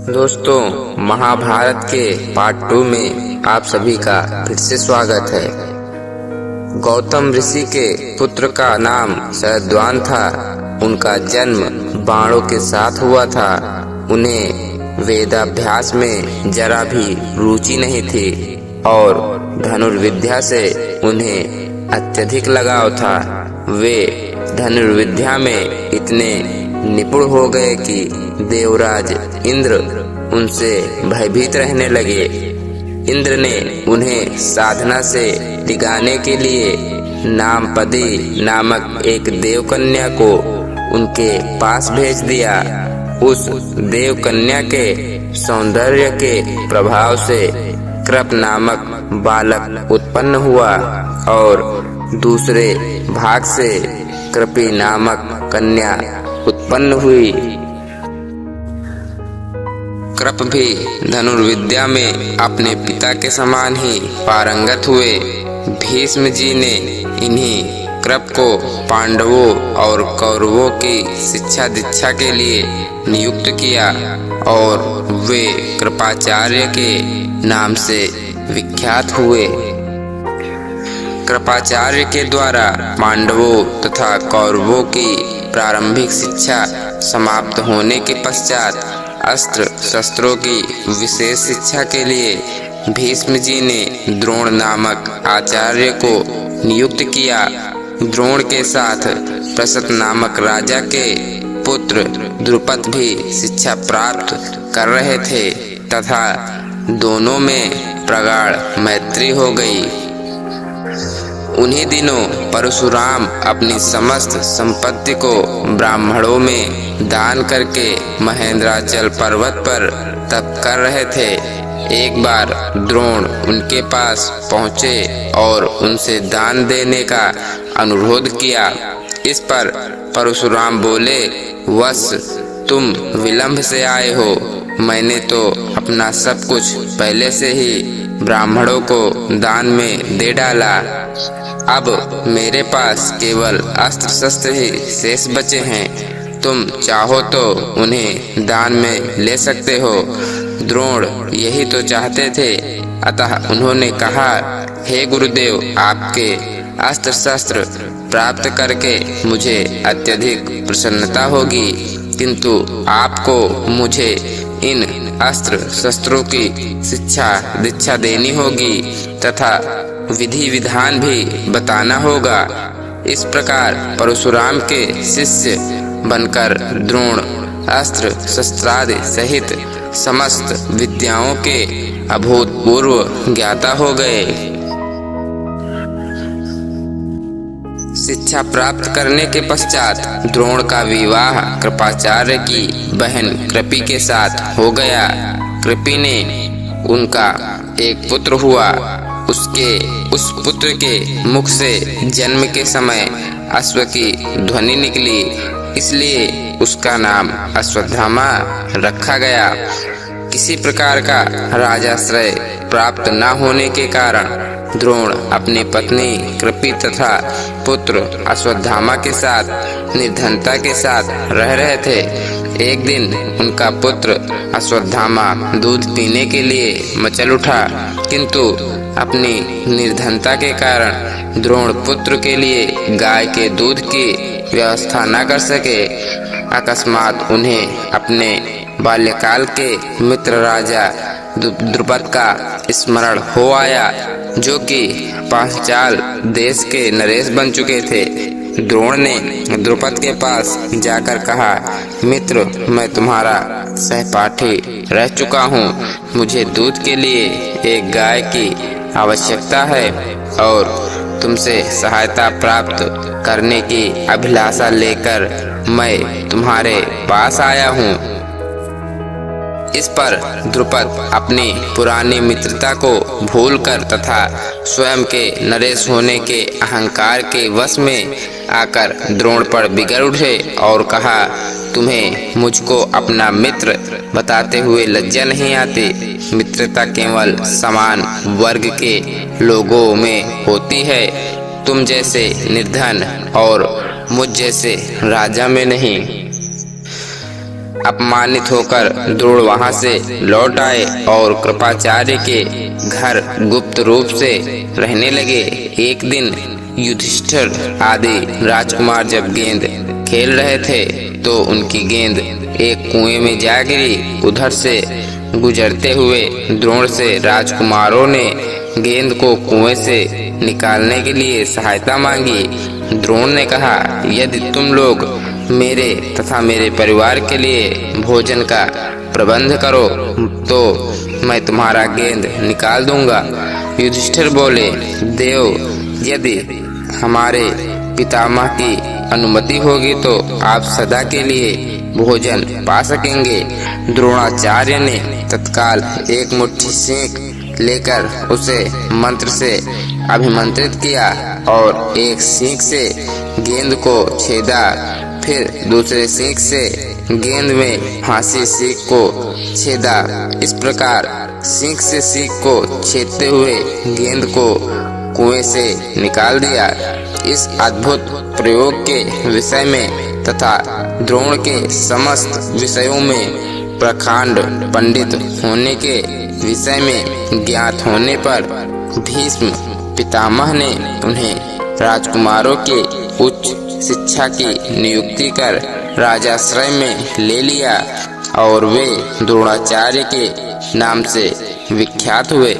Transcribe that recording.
दोस्तों, महाभारत के पार्ट 2 में आप सभी का फिर से स्वागत है। गौतम ऋषि के पुत्र का नाम शरद्वान था। उनका जन्म बाणों के साथ हुआ था। उन्हें वेदाभ्यास में जरा भी रुचि नहीं थी और धनुर्विद्या से उन्हें अत्यधिक लगाव था। वे धनुर्विद्या में इतने निपुण हो गए कि देवराज इंद्र उनसे भयभीत रहने लगे। इंद्र ने उन्हें साधना से टिकाने के लिए नामपदी नामक एक देवकन्या को उनके पास भेज दिया। उस देवकन्या के सौंदर्य के प्रभाव से कृप नामक बालक उत्पन्न हुआ और दूसरे भाग से कृपी नामक कन्या उत्पन्न हुई। कृप भी धनुर्विद्या में अपने पिता के समान ही पारंगत हुए। भीष्म जी ने इन्हीं कृप को पांडवों और कौरवों की शिक्षा दीक्षा के लिए नियुक्त किया और वे कृपाचार्य के नाम से विख्यात हुए। कृपाचार्य के द्वारा पांडवों तथा कौरवों की प्रारंभिक शिक्षा समाप्त होने के पश्चात अस्त्र शस्त्रों की विशेष शिक्षा के लिए भीष्म जी ने द्रोण नामक आचार्य को नियुक्त किया। द्रोण के साथ प्रसत नामक राजा के पुत्र द्रुपद भी शिक्षा प्राप्त कर रहे थे तथा दोनों में प्रगाढ़ मैत्री हो गई। उन्हीं दिनों परशुराम अपनी समस्त संपत्ति को ब्राह्मणों में दान करके महेंद्राचल पर्वत पर तप कर रहे थे। एक बार द्रोण उनके पास पहुँचे और उनसे दान देने का अनुरोध किया। इस पर परशुराम बोले, वत्स, तुम विलंब से आए हो। मैंने तो अपना सब कुछ पहले से ही ब्राह्मणों को दान में दे डाला। अब मेरे पास केवल अस्त्र शस्त्र ही शेष बचे हैं। तुम चाहो तो उन्हें दान में ले सकते हो। द्रोण यही तो चाहते थे, अतः उन्होंने कहा, हे गुरुदेव, आपके अस्त्र शस्त्र प्राप्त करके मुझे अत्यधिक प्रसन्नता होगी, किंतु आपको मुझे इन अस्त्र शस्त्रों की शिक्षा दीक्षा देनी होगी तथा विधि विधान भी बताना होगा। इस प्रकार परशुराम के शिष्य बनकर द्रोण अस्त्र शस्त्रादि सहित समस्त विद्याओं के अभूतपूर्व ज्ञाता हो गए। शिक्षा प्राप्त करने के पश्चात द्रोण का विवाह कृपाचार्य की बहन कृपि के साथ हो गया। कृपि ने उनका एक पुत्र हुआ। उस पुत्र के मुख से जन्म के समय अश्व की ध्वनि निकली, इसलिए उसका नाम अश्वत्थामा रखा गया। किसी प्रकार का राजाश्रय प्राप्त न होने के कारण द्रोण अपनी पत्नी कृपि तथा पुत्र अश्वत्थामा के साथ निर्धनता के साथ रह रहे थे। एक दिन उनका पुत्र अश्वत्थामा दूध पीने के लिए मचल उठा, किंतु अपनी निर्धनता के कारण द्रोण पुत्र के लिए गाय के दूध की व्यवस्था न कर सके। अकस्मात उन्हें अपने बाल्यकाल के मित्र राजा द्रुपद का स्मरण हो आया, जो कि पांचाल देश के नरेश बन चुके थे। द्रोण ने द्रुपद के पास जाकर कहा, मित्र, मैं तुम्हारा सहपाठी रह चुका हूँ। मुझे दूध के लिए एक गाय की आवश्यकता है और तुमसे सहायता प्राप्त करने की अभिलाषा लेकर मैं तुम्हारे पास आया हूँ। इस पर द्रुपद अपनी पुरानी मित्रता को भूलकर तथा स्वयं के नरेश होने के अहंकार के वश में आकर द्रोण पर बिगड़ उठे और कहा, तुम्हें मुझको अपना मित्र बताते हुए लज्जा नहीं आती। मित्रता केवल समान वर्ग के लोगों में होती है, तुम जैसे निर्धन और मुझ जैसे राजा में नहीं। अपमानित होकर द्रोण वहां से लौट आए और कृपाचार्य के घर गुप्त रूप से रहने लगे। एक दिन युधिष्ठिर आदि राजकुमार जब गेंद खेल रहे थे तो उनकी गेंद एक कुएं में जा गिरी। उधर से गुजरते हुए द्रोण से राजकुमारों ने गेंद को कुएं से निकालने के लिए सहायता मांगी। द्रोण ने कहा, यदि तुम लोग मेरे तथा मेरे परिवार के लिए भोजन का प्रबंध करो तो मैं तुम्हारा गेंद निकाल दूंगा। युधिष्ठिर बोले, देव, यदि हमारे पितामह की अनुमति होगी तो आप सदा के लिए भोजन पा सकेंगे। द्रोणाचार्य ने तत्काल एक मुट्ठी सींक लेकर उसे मंत्र से अभिमंत्रित किया और एक सींक से गेंद को छेदा, फिर दूसरे सींक से गेंद में फांसी सींक को छेदा। इस प्रकार सींक से सींक को छेदते हुए गेंद को कुएं से निकाल दिया। इस अद्भुत प्रयोग के विषय में तथा द्रोण के समस्त विषयों में प्रकांड पंडित होने के विषय में ज्ञात होने पर भीष्म पितामह ने उन्हें राजकुमारों के उच्च शिक्षा की नियुक्ति कर राजाश्रय में ले लिया और वे द्रोणाचार्य के नाम से विख्यात हुए।